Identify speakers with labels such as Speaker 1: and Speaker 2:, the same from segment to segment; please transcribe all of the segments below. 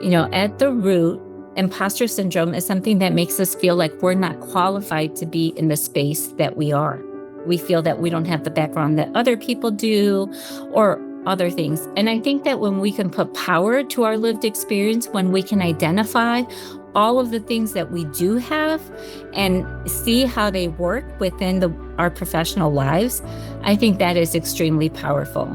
Speaker 1: At the root, imposter syndrome is something that makes us feel like we're not qualified to be in the space that we are. We feel that we don't have the background that other people do or other things. And I think that when we can put power to our lived experience, when we can identify all of the things that we do have and see how they work within our professional lives, I think that is extremely powerful.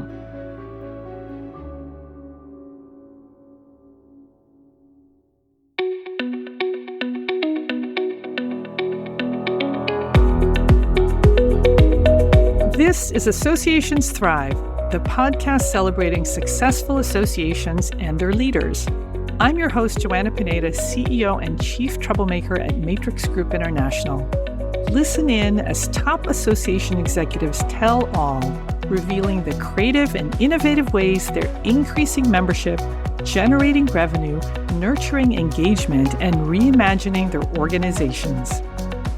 Speaker 2: This is Associations Thrive, the podcast celebrating successful associations and their leaders. I'm your host, Joanna Pineda, CEO and Chief Troublemaker at Matrix Group International. Listen in as top association executives tell all, revealing the creative and innovative ways they're increasing membership, generating revenue, nurturing engagement, and reimagining their organizations.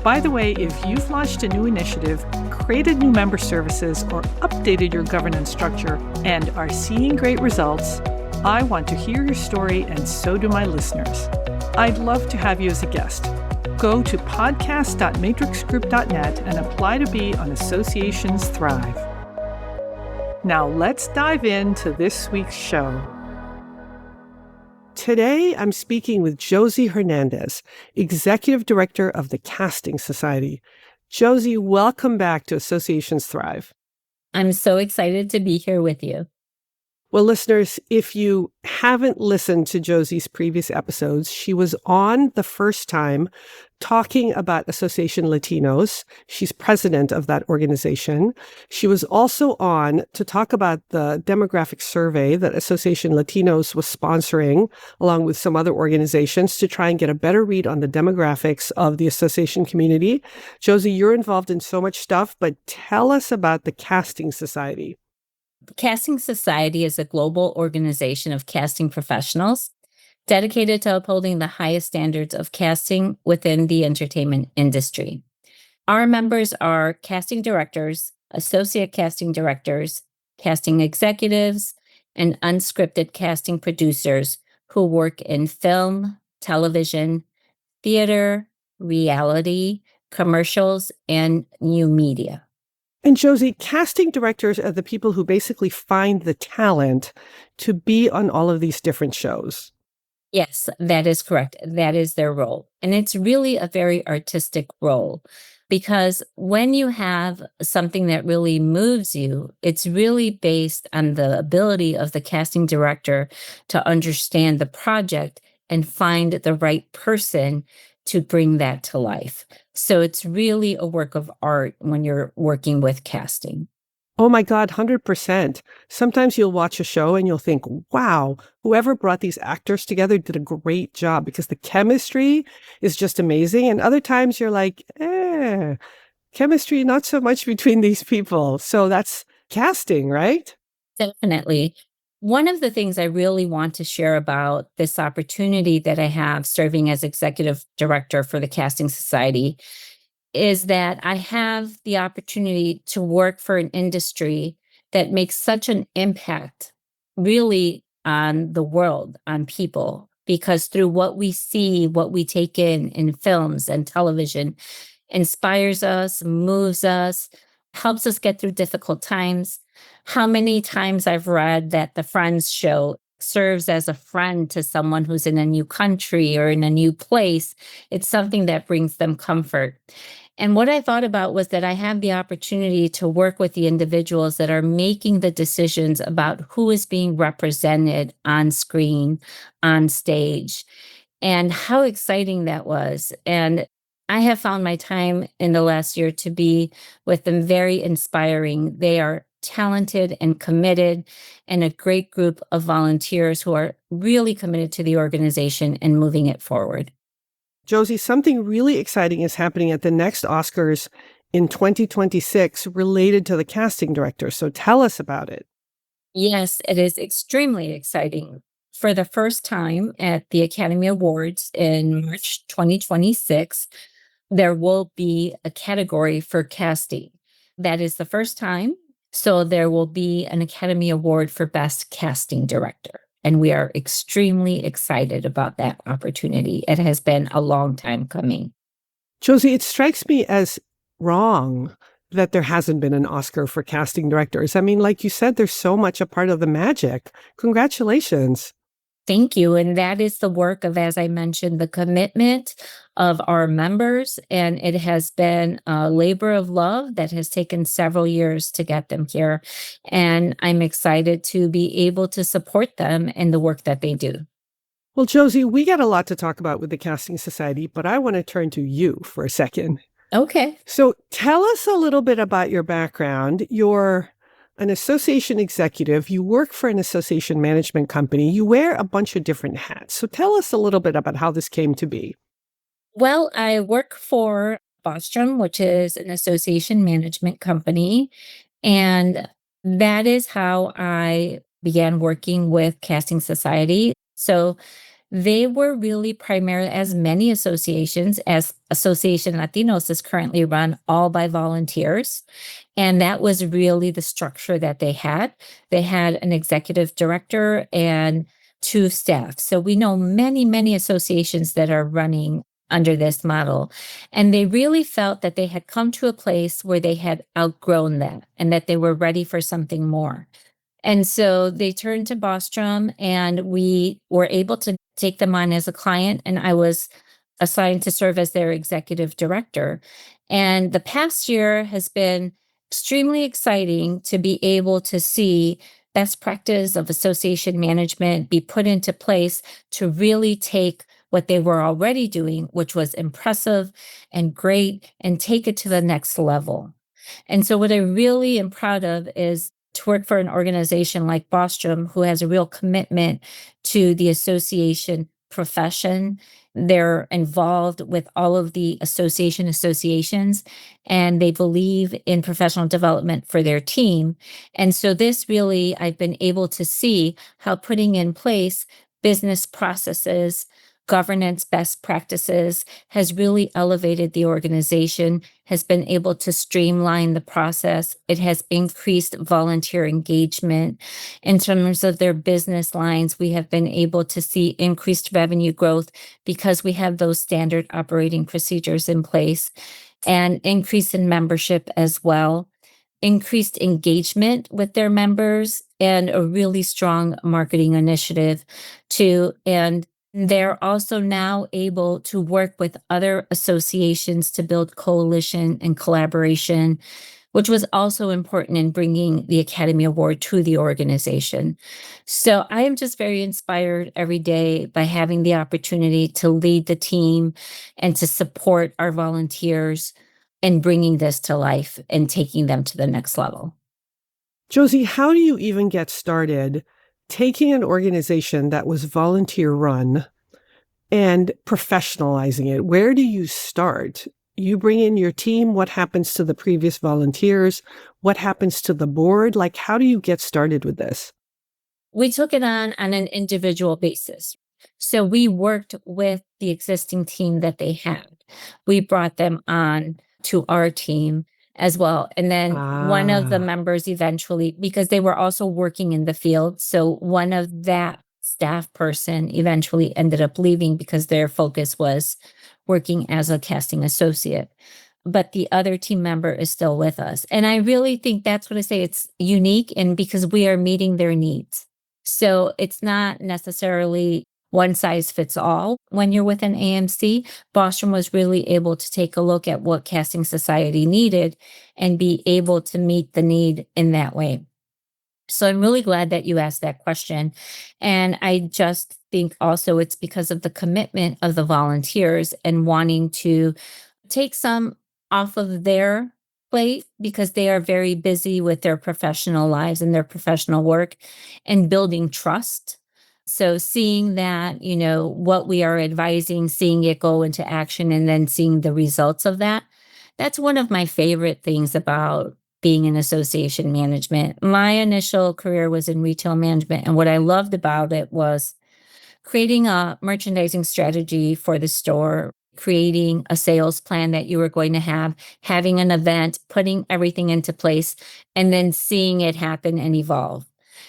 Speaker 2: By the way, if you've launched a new initiative, created new member services, or updated your governance structure and are seeing great results, I want to hear your story, and so do my listeners. I'd love to have you as a guest. Go to podcast.matrixgroup.net and apply to be on Associations Thrive. Now let's dive into this week's show. Today, I'm speaking with Josie Hernandez, Executive Director of the Casting Society. Josie, welcome back to Associations Thrive.
Speaker 1: I'm so excited to be here with you.
Speaker 2: Well, listeners, if you haven't listened to Josie's previous episodes, she was on the first time talking about Association Latinos. She's president of that organization. She was also on to talk about the demographic survey that Association Latinos was sponsoring, along with some other organizations, to try and get a better read on the demographics of the association community. Josie, you're involved in so much stuff, but tell us about the Casting Society.
Speaker 1: Casting Society is a global organization of casting professionals dedicated to upholding the highest standards of casting within the entertainment industry. Our members are casting directors, associate casting directors, casting executives, and unscripted casting producers who work in film, television, theater, reality, commercials, and new media.
Speaker 2: And Josie, casting directors are the people who basically find the talent to be on all of these different shows.
Speaker 1: Yes, that is correct. That is their role. And it's really a very artistic role because when you have something that really moves you, it's really based on the ability of the casting director to understand the project and find the right person to bring that to life. So it's really a work of art when you're working with casting.
Speaker 2: Oh my God, 100%. Sometimes you'll watch a show and you'll think, wow, whoever brought these actors together did a great job because the chemistry is just amazing. And other times you're like, chemistry, not so much between these people. So that's casting, right?
Speaker 1: Definitely. One of the things I really want to share about this opportunity that I have serving as executive director for the Casting Society is that I have the opportunity to work for an industry that makes such an impact really on the world, on people, because through what we see, what we take in films and television, inspires us, moves us, helps us get through difficult times. How many times I've read that the Friends show serves as a friend to someone who's in a new country or in a new place. It's something that brings them comfort. And what I thought about was that I have the opportunity to work with the individuals that are making the decisions about who is being represented on screen, on stage, and how exciting that was. And I have found my time in the last year to be with them very inspiring. They are talented and committed, and a great group of volunteers who are really committed to the organization and moving it forward.
Speaker 2: Josie, something really exciting is happening at the next Oscars in 2026 related to the casting director. So tell us about it.
Speaker 1: Yes, it is extremely exciting. For the first time at the Academy Awards in March 2026, there will be a category for casting. That is the first time. So there will be an Academy Award for Best Casting Director. And we are extremely excited about that opportunity. It has been a long time coming.
Speaker 2: Josie, it strikes me as wrong that there hasn't been an Oscar for casting directors. I mean, like you said, there's so much a part of the magic. Congratulations.
Speaker 1: Thank you. And that is the work of, as I mentioned, the commitment of our members. And it has been a labor of love that has taken several years to get them here. And I'm excited to be able to support them in the work that they do.
Speaker 2: Well, Josie, we got a lot to talk about with the Casting Society, but I want to turn to you for a second.
Speaker 1: Okay.
Speaker 2: So tell us a little bit about your background. You're an association executive. You work for an association management company. You wear a bunch of different hats. So tell us a little bit about how this came to be.
Speaker 1: Well, I work for Bostrom, which is an association management company. And that is how I began working with Casting Society. So they were really primarily, as many associations, as Association Latinos is currently run all by volunteers. And that was really the structure that they had. They had an executive director and two staff. So we know many, many associations that are running under this model. And they really felt that they had come to a place where they had outgrown that and that they were ready for something more. And so they turned to Bostrom, and we were able to take them on as a client. And I was assigned to serve as their executive director. And the past year has been extremely exciting to be able to see best practice of association management be put into place to really take what they were already doing, which was impressive and great, and take it to the next level. And so what I really am proud of is to work for an organization like Bostrom, who has a real commitment to the association profession. They're involved with all of the associations, and they believe in professional development for their team. And so this really, I've been able to see how putting in place business processes, governance best practices has really elevated the organization, has been able to streamline the process. It has increased volunteer engagement. In terms of their business lines, we have been able to see increased revenue growth because we have those standard operating procedures in place, and increase in membership as well, increased engagement with their members, and a really strong marketing initiative too. And they're also now able to work with other associations to build coalition and collaboration, which was also important in bringing the Academy Award to the organization. So I am just very inspired every day by having the opportunity to lead the team and to support our volunteers in bringing this to life and taking them to the next level.
Speaker 2: Josie, how do you even get started taking an organization that was volunteer run and professionalizing it? Where do you start? You bring in your team. What happens to the previous volunteers? What happens to the board? Like, how do you get started with this?
Speaker 1: We took it on an individual basis. So we worked with the existing team that they had. We brought them on to our team as well. And then one of the members eventually, because they were also working in the field, so one of that staff person eventually ended up leaving because their focus was working as a casting associate. But the other team member is still with us. And I really think that's what I say. It's unique, and because we are meeting their needs. So it's not necessarily one size fits all when you're with an AMC. Bostrom was really able to take a look at what Casting Society needed and be able to meet the need in that way. So I'm really glad that you asked that question. And I just think also it's because of the commitment of the volunteers and wanting to take some off of their plate because they are very busy with their professional lives and their professional work and building trust. So seeing that, what we are advising, seeing it go into action, and then seeing the results of that, that's one of my favorite things about being in association management. My initial career was in retail management, and what I loved about it was creating a merchandising strategy for the store, creating a sales plan that you were going to have, having an event, putting everything into place, and then seeing it happen and evolve.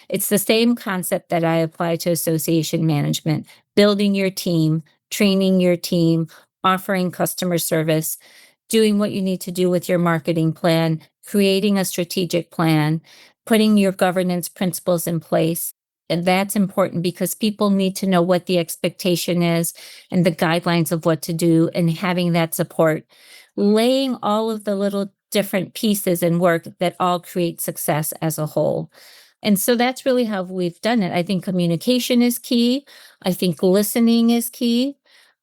Speaker 1: It's the same concept that I apply to association management, building your team, training your team, offering customer service, doing what you need to do with your marketing plan, creating a strategic plan, putting your governance principles in place. And that's important because people need to know what the expectation is and the guidelines of what to do and having that support, laying all of the little different pieces and work that all create success as a whole. And so that's really how we've done it. I think communication is key. I think listening is key.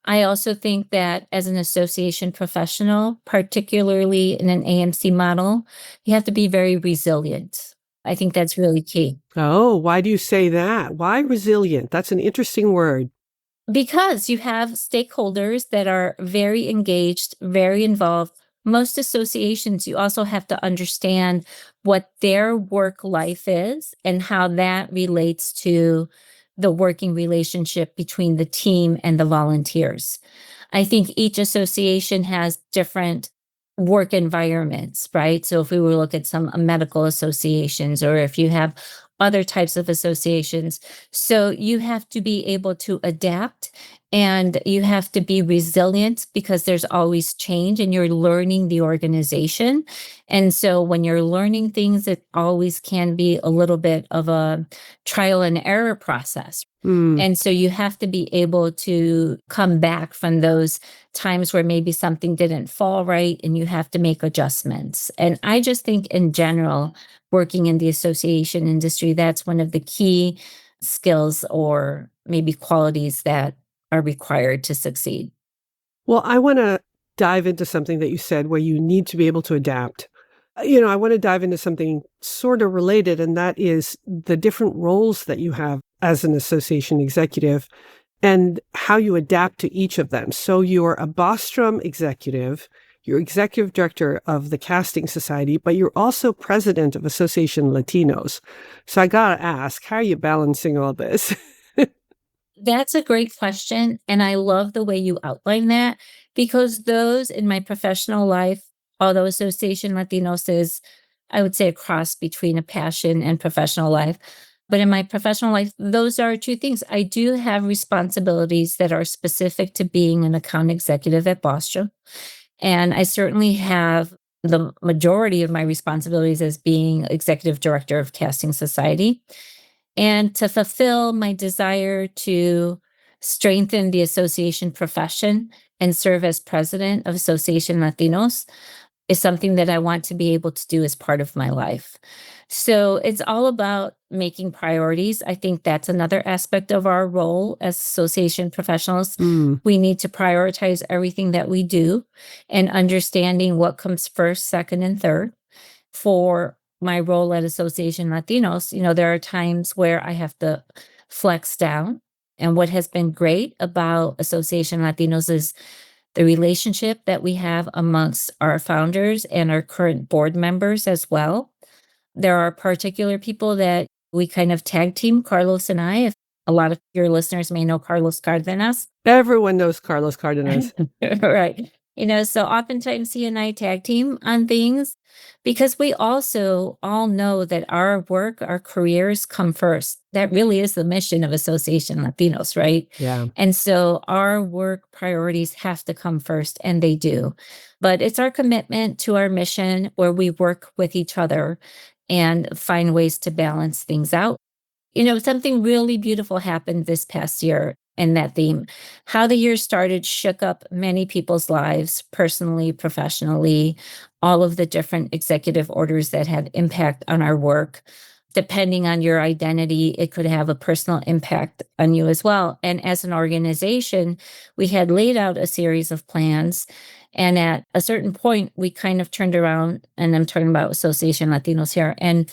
Speaker 1: I also think that as an association professional, particularly in an AMC model, you have to be very resilient. I think that's really key.
Speaker 3: Oh, why do you say that? Why resilient? That's an interesting word.
Speaker 1: Because you have stakeholders that are very engaged, very involved. Most associations, you also have to understand what their work life is and how that relates to the working relationship between the team and the volunteers. I think each association has different work environments, right? So if we were to look at some medical associations, or if you have other types of associations, so you have to be able to adapt and you have to be resilient because there's always change and you're learning the organization. And so when you're learning things, it always can be a little bit of a trial and error process. And so you have to be able to come back from those times where maybe something didn't fall right and you have to make adjustments. And I just think in general, working in the association industry, that's one of the key skills or maybe qualities that are required to succeed.
Speaker 3: Well, I want to dive into something that you said where you need to be able to adapt. I want to dive into something sort of related, and that is the different roles that you have as an association executive and how you adapt to each of them. So you're a Bostrom executive, you're executive director of the Casting Society, but you're also president of Association Latinos. So I got to ask, how are you balancing all this?
Speaker 1: That's a great question. And I love the way you outline that because those in my professional life, although Association Latinos is, I would say, a cross between a passion and professional life. But in my professional life, those are two things. I do have responsibilities that are specific to being an account executive at Bostrom. And I certainly have the majority of my responsibilities as being executive director of Casting Society. And to fulfill my desire to strengthen the association profession and serve as president of Association Latinos is something that I want to be able to do as part of my life. So it's all about making priorities. I think that's another aspect of our role as association professionals. We need to prioritize everything that we do and understanding what comes first, second, and third. For my role at Association Latinos, there are times where I have to flex down. And what has been great about Association Latinos is the relationship that we have amongst our founders and our current board members as well. There are particular people that we kind of tag team, Carlos and I. If a lot of your listeners may know Carlos Cardenas.
Speaker 3: Everyone knows Carlos Cardenas.
Speaker 1: Right. So oftentimes he and I tag team on things because we also all know that our work, our careers come first. That really is the mission of Association Latinos, right?
Speaker 3: Yeah.
Speaker 1: And so our work priorities have to come first, and they do. But it's our commitment to our mission where we work with each other and find ways to balance things out. Something really beautiful happened this past year in that theme. How the year started shook up many people's lives, personally, professionally, all of the different executive orders that had impact on our work. Depending on your identity, it could have a personal impact on you as well. And as an organization, we had laid out a series of plans. And at a certain point, we kind of turned around, and I'm talking about Association Latinos here. And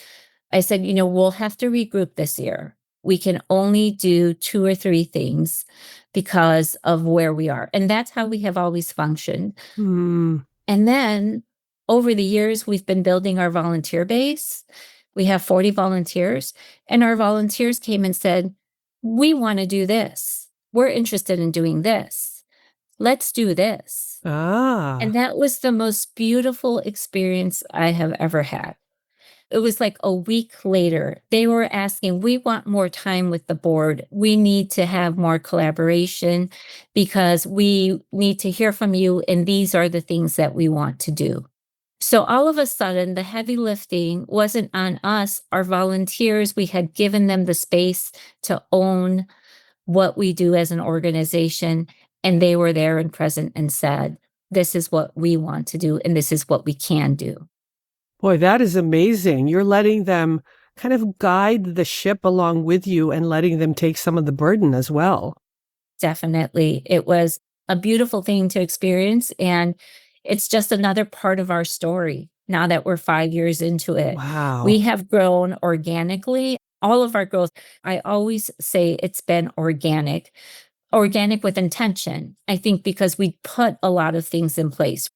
Speaker 1: I said, we'll have to regroup this year. We can only do 2 or 3 things because of where we are. And that's how we have always functioned. And then over the years, we've been building our volunteer base. We have 40 volunteers, and our volunteers came and said, we want to do this. We're interested in doing this. Let's do this. And that was the most beautiful experience I have ever had. It was like a week later, they were asking, we want more time with the board. We need to have more collaboration because we need to hear from you. And these are the things that we want to do. So all of a sudden, the heavy lifting wasn't on us, our volunteers. We had given them the space to own what we do as an organization. And they were there and present and said, this is what we want to do, and this is what we can do.
Speaker 3: Boy, that is amazing. You're letting them kind of guide the ship along with you and letting them take some of the burden as well.
Speaker 1: Definitely. It was a beautiful thing to experience. And it's just another part of our story now that we're 5 years into it.
Speaker 3: Wow.
Speaker 1: We have grown organically. All of our growth, I always say it's been organic with intention. I think because we put a lot of things in place.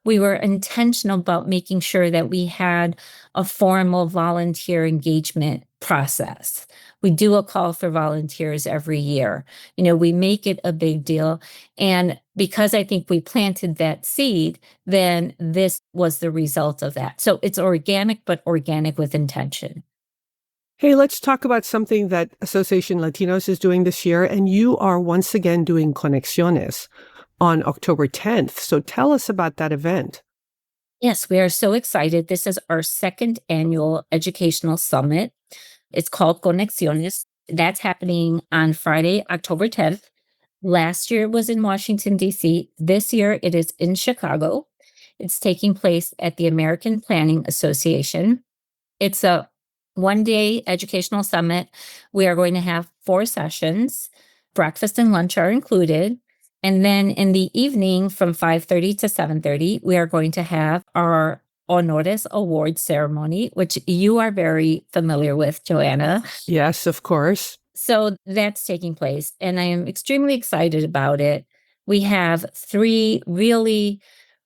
Speaker 1: We were intentional about making sure that we had a formal volunteer engagement process. We do a call for volunteers every year. We make it a big deal. And because I think we planted that seed, then this was the result of that. So it's organic, but organic with intention.
Speaker 3: Hey, let's talk about something that Association Latinos is doing this year. And you are once again doing Conexiones on October 10th. So tell us about that event.
Speaker 1: Yes, we are so excited. This is our second annual educational summit. It's called Conexiones. That's happening on Friday, October 10th. Last year it was in Washington, D.C. This year it is in Chicago. It's taking place at the American Planning Association. It's a one-day educational summit. We are going to have 4 sessions. Breakfast and lunch are included. And then in the evening from 5:30 to 7:30, we are going to have our Artios Awards ceremony, which you are very familiar with, Joanna.
Speaker 3: Yes, of course.
Speaker 1: So that's taking place, and I am extremely excited about it. We have 3 really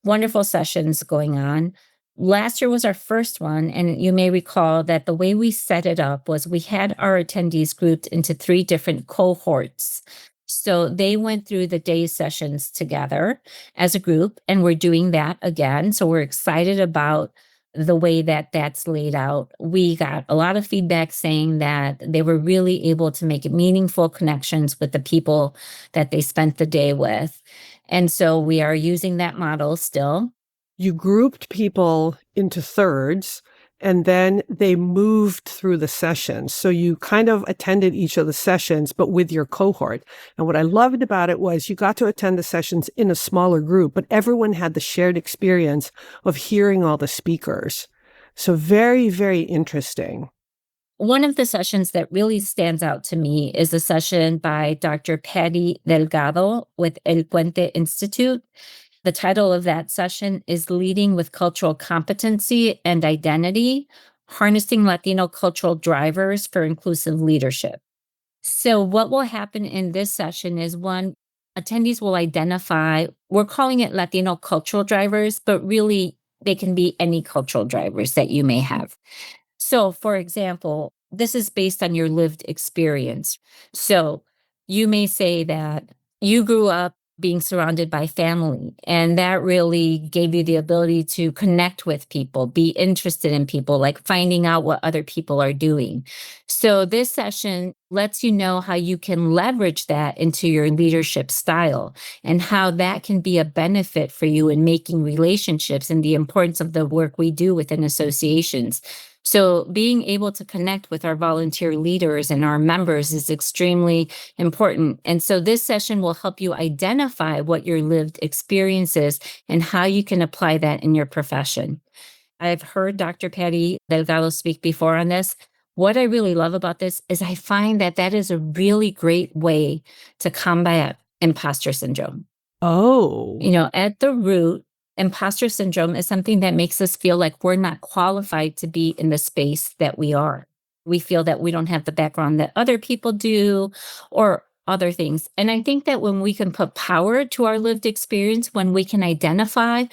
Speaker 1: wonderful sessions going on. Last year was our first one, and you may recall that the way we set it up was we had our attendees grouped into 3 different cohorts. So they went through the day sessions together as a group, and we're doing that again. So we're excited about the way that that's laid out. We got a lot of feedback saying that they were really able to make meaningful connections with the people that they spent the day with. And so we are using that model still.
Speaker 3: You grouped people into thirds, and then they moved through the sessions. So you kind of attended each of the sessions, but with your cohort. And what I loved about it was you got to attend the sessions in a smaller group, but everyone had the shared experience of hearing all the speakers. So very, very interesting.
Speaker 1: One of the sessions that really stands out to me is a session by Dr. Patty Delgado with El Puente Institute. The title of that session is Leading with Cultural Competency and Identity, Harnessing Latino Cultural Drivers for Inclusive Leadership. So what will happen in this session is attendees will identify, we're calling it Latino cultural drivers, but really they can be any cultural drivers that you may have. So for example, this is based on your lived experience. So you may say that you grew up being surrounded by family, and that really gave you the ability to connect with people, be interested in people, like finding out what other people are doing. So this session lets you know how you can leverage that into your leadership style and how that can be a benefit for you in making relationships and the importance of the work we do within associations. So being able to connect with our volunteer leaders and our members is extremely important. And so this session will help you identify what your lived experience is and how you can apply that in your profession. I've heard Dr. Patty Delgado speak before on this. What I really love about this is I find that that is a really great way to combat imposter syndrome.
Speaker 3: Oh.
Speaker 1: At the root, imposter syndrome is something that makes us feel like we're not qualified to be in the space that we are. We feel that we don't have the background that other people do or other things. And I think that when we can put power to our lived experience, when we can identify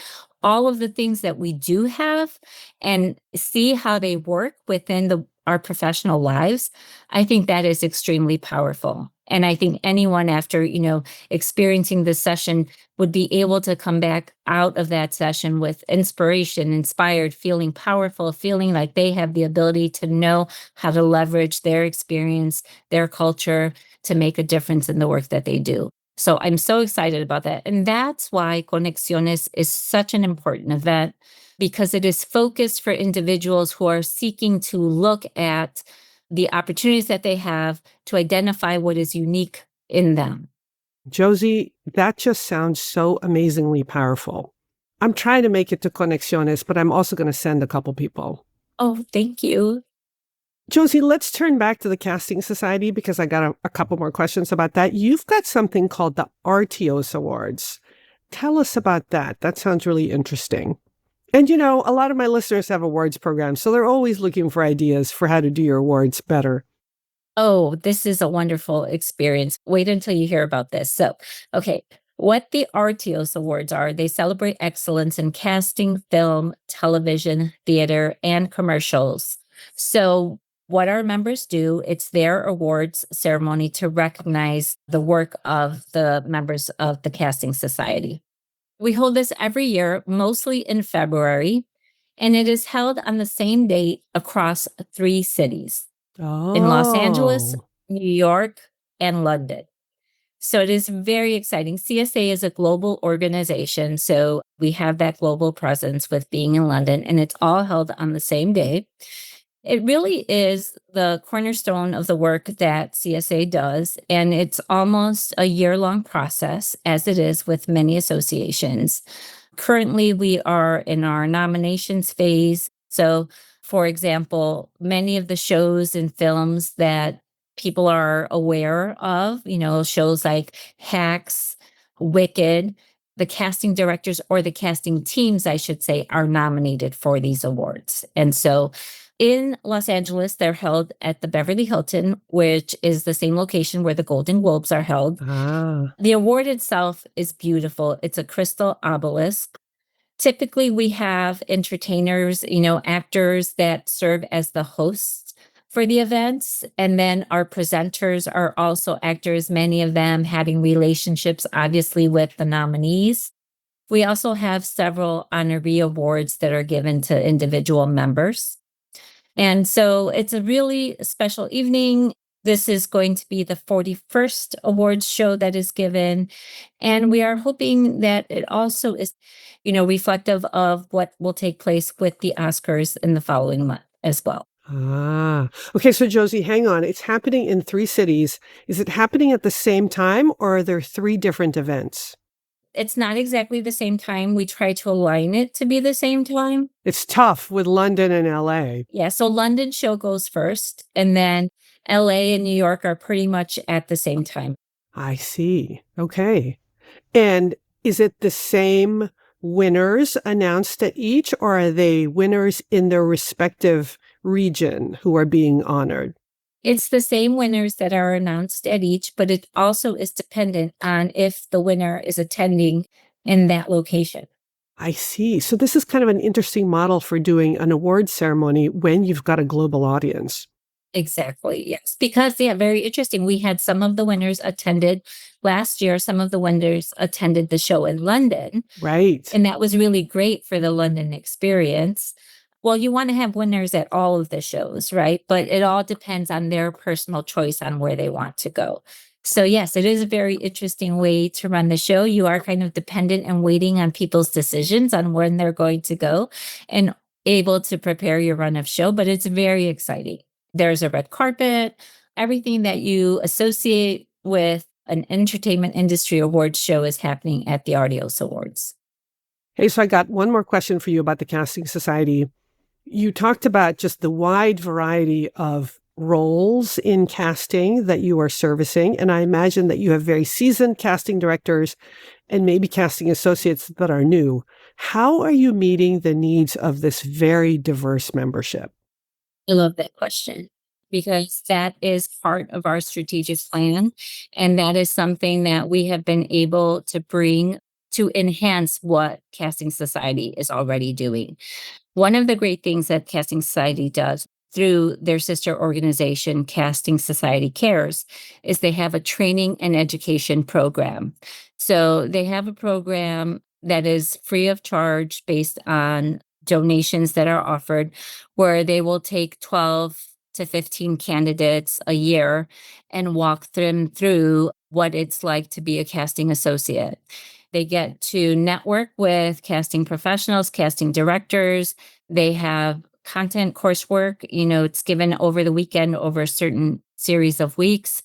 Speaker 1: all of the things that we do have and see how they work within our professional lives, I think that is extremely powerful. And I think anyone after, experiencing this session would be able to come back out of that session with inspiration, inspired, feeling powerful, feeling like they have the ability to know how to leverage their experience, their culture to make a difference in the work that they do. So I'm so excited about that. And that's why Conexiones is such an important event, because it is focused for individuals who are seeking to look at the opportunities that they have to identify what is unique in them.
Speaker 3: Josie, that just sounds so amazingly powerful. I'm trying to make it to Conexiones, but I'm also going to send a couple people.
Speaker 1: Oh, thank you.
Speaker 3: Josie, let's turn back to the Casting Society because I got a couple more questions about that. You've got something called the Artios Awards. Tell us about that. That sounds really interesting. And, a lot of my listeners have awards programs, so they're always looking for ideas for how to do your awards better.
Speaker 1: Oh, this is a wonderful experience. Wait until you hear about this. So, okay, what the Artios Awards are, they celebrate excellence in casting, film, television, theater, and commercials. So, what our members do, it's their awards ceremony to recognize the work of the members of the Casting Society. We hold this every year, mostly in February, and it is held on the same date across 3 cities in Los Angeles,
Speaker 3: Oh,
Speaker 1: New York, and London. So it is very exciting. CSA is a global organization, so we have that global presence with being in London, and it's all held on the same day. It really is the cornerstone of the work that CSA does, and it's almost a year-long process, as it is with many associations. Currently, we are in our nominations phase. So, for example, many of the shows and films that people are aware of, shows like Hacks, Wicked, the casting directors or the casting teams, I should say, are nominated for these awards. And so in Los Angeles, they're held at the Beverly Hilton, which is the same location where the Golden Globes are held.
Speaker 3: ah,
Speaker 1: The award itself is beautiful. It's a crystal obelisk. Typically, we have entertainers, actors that serve as the hosts for the events. And then our presenters are also actors, many of them having relationships, obviously, with the nominees. We also have several honoree awards that are given to individual members. And so it's a really special evening. This is going to be the 41st awards show that is given. And we are hoping that it also is, reflective of what will take place with the Oscars in the following month as well.
Speaker 3: Okay, so Josie, hang on. It's happening in 3 cities. Is it happening at the same time, or are there 3 different events?
Speaker 1: It's not exactly the same time. We try to align it to be the same time.
Speaker 3: It's tough with London and LA.
Speaker 1: Yeah, so London show goes first, and then LA and New York are pretty much at the same time.
Speaker 3: I see. Okay. And is it the same winners announced at each, or are they winners in their respective region who are being honored?
Speaker 1: It's the same winners that are announced at each, but it also is dependent on if the winner is attending in that location.
Speaker 3: I see. So this is kind of an interesting model for doing an award ceremony when you've got a global audience.
Speaker 1: Exactly, yes. Because, yeah, very interesting. We had some of the winners attended last year. Some of the winners attended the show in London.
Speaker 3: Right.
Speaker 1: And that was really great for the London experience. Well, you want to have winners at all of the shows, right? But it all depends on their personal choice on where they want to go. So yes, it is a very interesting way to run the show. You are kind of dependent and waiting on people's decisions on when they're going to go and able to prepare your run of show, but it's very exciting. There's a red carpet, everything that you associate with an entertainment industry awards show is happening at the Artios Awards.
Speaker 3: Hey, so I got one more question for you about the Casting Society. You talked about just the wide variety of roles in casting that you are servicing. And I imagine that you have very seasoned casting directors and maybe casting associates that are new. How are you meeting the needs of this very diverse membership?
Speaker 1: I love that question because that is part of our strategic plan. And that is something that we have been able to bring to enhance what Casting Society is already doing. One of the great things that Casting Society does, through their sister organization, Casting Society Cares, is they have a training and education program. So they have a program that is free of charge based on donations that are offered, where they will take 12 to 15 candidates a year and walk them through what it's like to be a casting associate. They get to network with casting professionals, casting directors. They have content coursework. It's given over the weekend over a certain series of weeks.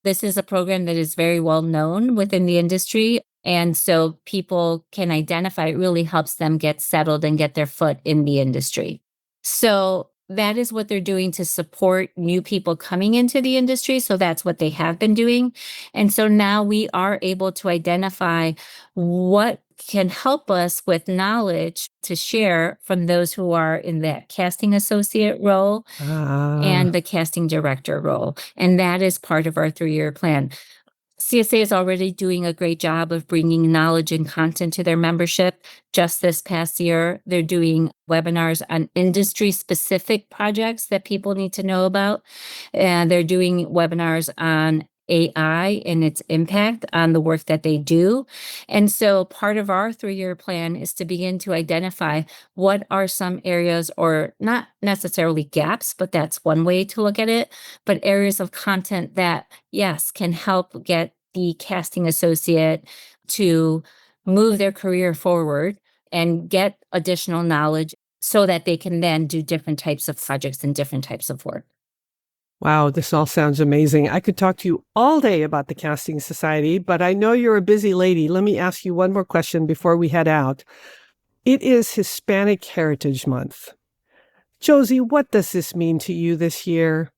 Speaker 1: This is a program that is very well known within the industry. And so people can identify, it really helps them get settled and get their foot in the industry. So that is what they're doing to support new people coming into the industry. So that's what they have been doing. And so now we are able to identify what can help us with knowledge to share from those who are in that casting associate role and the casting director role. And that is part of our 3-year plan. CSA is already doing a great job of bringing knowledge and content to their membership. Just this past year, they're doing webinars on industry-specific projects that people need to know about. And they're doing webinars on AI and its impact on the work that they do. And so part of our 3-year plan is to begin to identify what are some areas, or not necessarily gaps, but that's one way to look at it, but areas of content that, yes, can help get the casting associate to move their career forward and get additional knowledge so that they can then do different types of projects and different types of work.
Speaker 3: Wow, this all sounds amazing. I could talk to you all day about the Casting Society, but I know you're a busy lady. Let me ask you one more question before we head out. It is Hispanic Heritage Month. Josie, what does this mean to you this year?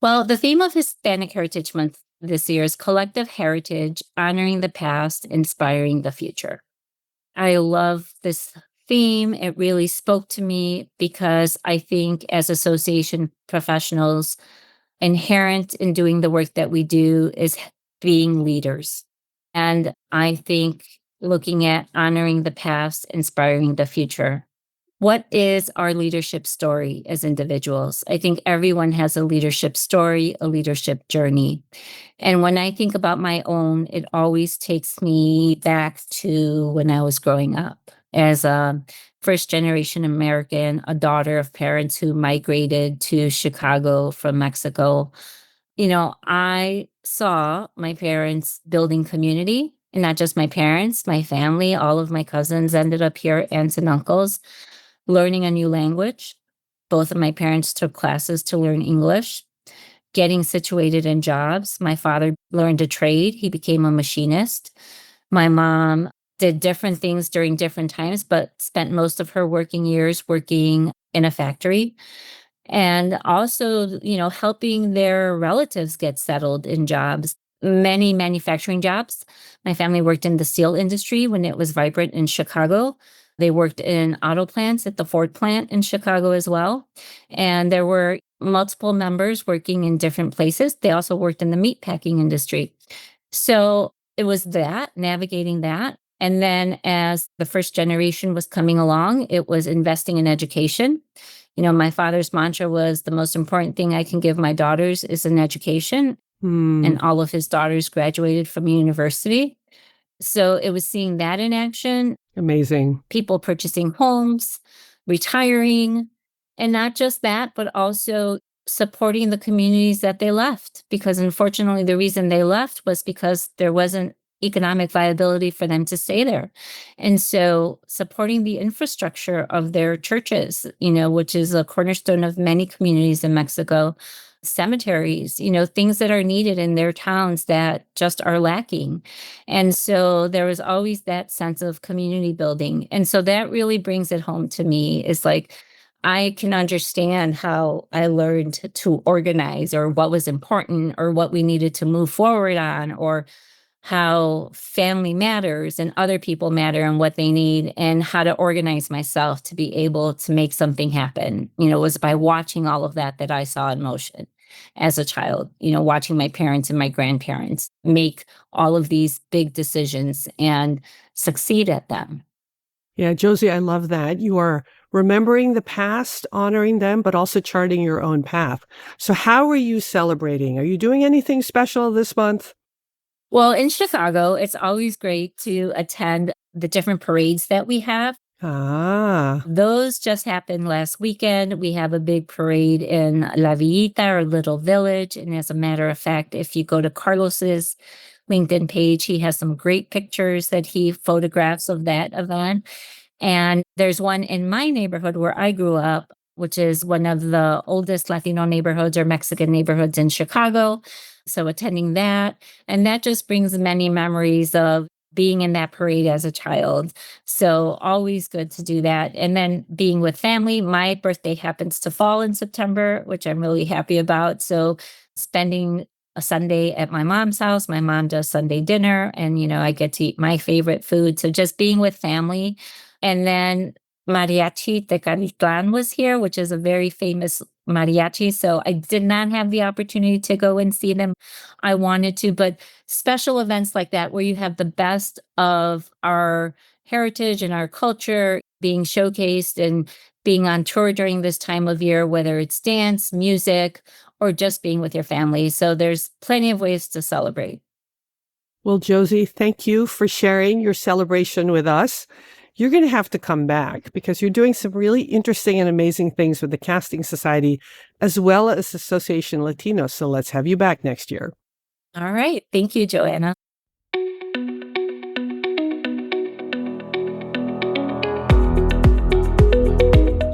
Speaker 1: Well, the theme of Hispanic Heritage Month this year is collective heritage, honoring the past, inspiring the future. I love this theme. It really spoke to me because I think as association professionals, inherent in doing the work that we do is being leaders. And I think looking at honoring the past, inspiring the future. What is our leadership story as individuals? I think everyone has a leadership story, a leadership journey. And when I think about my own, it always takes me back to when I was growing up as a first generation American, a daughter of parents who migrated to Chicago from Mexico. I saw my parents building community, and not just my parents, my family, all of my cousins ended up here, aunts and uncles, learning a new language. Both of my parents took classes to learn English, getting situated in jobs. My father learned a trade. He became a machinist. My mom did different things during different times, but spent most of her working years working in a factory. And also, helping their relatives get settled in jobs, many manufacturing jobs. My family worked in the steel industry when it was vibrant in Chicago. They worked in auto plants at the Ford plant in Chicago as well. And there were multiple members working in different places. They also worked in the meat packing industry. So it was that, navigating that. And then as the first generation was coming along, it was investing in education. My father's mantra was the most important thing I can give my daughters is an education. And all of his daughters graduated from university. So it was seeing that in action.
Speaker 3: Amazing.
Speaker 1: People purchasing homes, retiring, and not just that, but also supporting the communities that they left. Because unfortunately, the reason they left was because there wasn't economic viability for them to stay there. And so supporting the infrastructure of their churches, which is a cornerstone of many communities in Mexico, cemeteries, things that are needed in their towns that just are lacking. And so there was always that sense of community building. And so that really brings it home to me is like, I can understand how I learned to organize, or what was important, or what we needed to move forward on, or how family matters and other people matter and what they need, and how to organize myself to be able to make something happen. It was by watching all of that I saw in motion as a child, watching my parents and my grandparents make all of these big decisions and succeed at them.
Speaker 3: Yeah, Josie, I love that. You are remembering the past, honoring them, but also charting your own path. So how are you celebrating? Are you doing anything special this month?
Speaker 1: Well, in Chicago, it's always great to attend the different parades that we have.
Speaker 3: Ah,
Speaker 1: Those just happened last weekend. We have a big parade in La Villita or Little Village. And as a matter of fact, if you go to Carlos's LinkedIn page, he has some great pictures that he photographs of that event. And there's one in my neighborhood where I grew up, which is one of the oldest Latino neighborhoods or Mexican neighborhoods in Chicago. So attending that, and that just brings many memories of being in that parade as a child. So always good to do that. And then being with family, my birthday happens to fall in September, which I'm really happy about. So spending a Sunday at my mom's house, my mom does Sunday dinner, and, I get to eat my favorite food. So just being with family. And then Mariachi Tecalitlan was here, which is a very famous mariachi. So I did not have the opportunity to go and see them. I wanted to, but special events like that, where you have the best of our heritage and our culture being showcased and being on tour during this time of year, whether it's dance, music, or just being with your family. So there's plenty of ways to celebrate.
Speaker 3: well, Josie, thank you for sharing your celebration with us. You're going to have to come back because you're doing some really interesting and amazing things with the Casting Society as well as Association Latinos. So let's have you back next year.
Speaker 1: All right. Thank you, Joanna.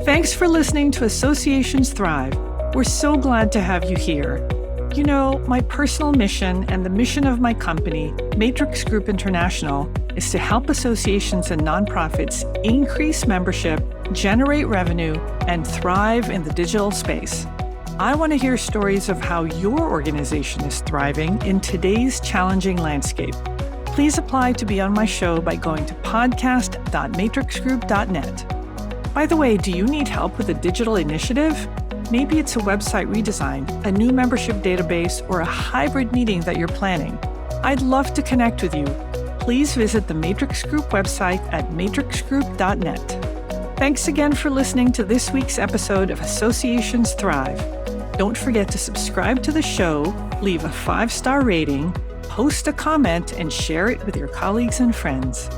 Speaker 2: Thanks for listening to Associations Thrive. We're so glad to have you here. My personal mission and the mission of my company, Matrix Group International, is to help associations and nonprofits increase membership, generate revenue, and thrive in the digital space. I want to hear stories of how your organization is thriving in today's challenging landscape. Please apply to be on my show by going to podcast.matrixgroup.net. By the way, do you need help with a digital initiative? Maybe it's a website redesign, a new membership database, or a hybrid meeting that you're planning. I'd love to connect with you. Please visit the Matrix Group website at matrixgroup.net. Thanks again for listening to this week's episode of Associations Thrive. Don't forget to subscribe to the show, leave a 5-star rating, post a comment, and share it with your colleagues and friends.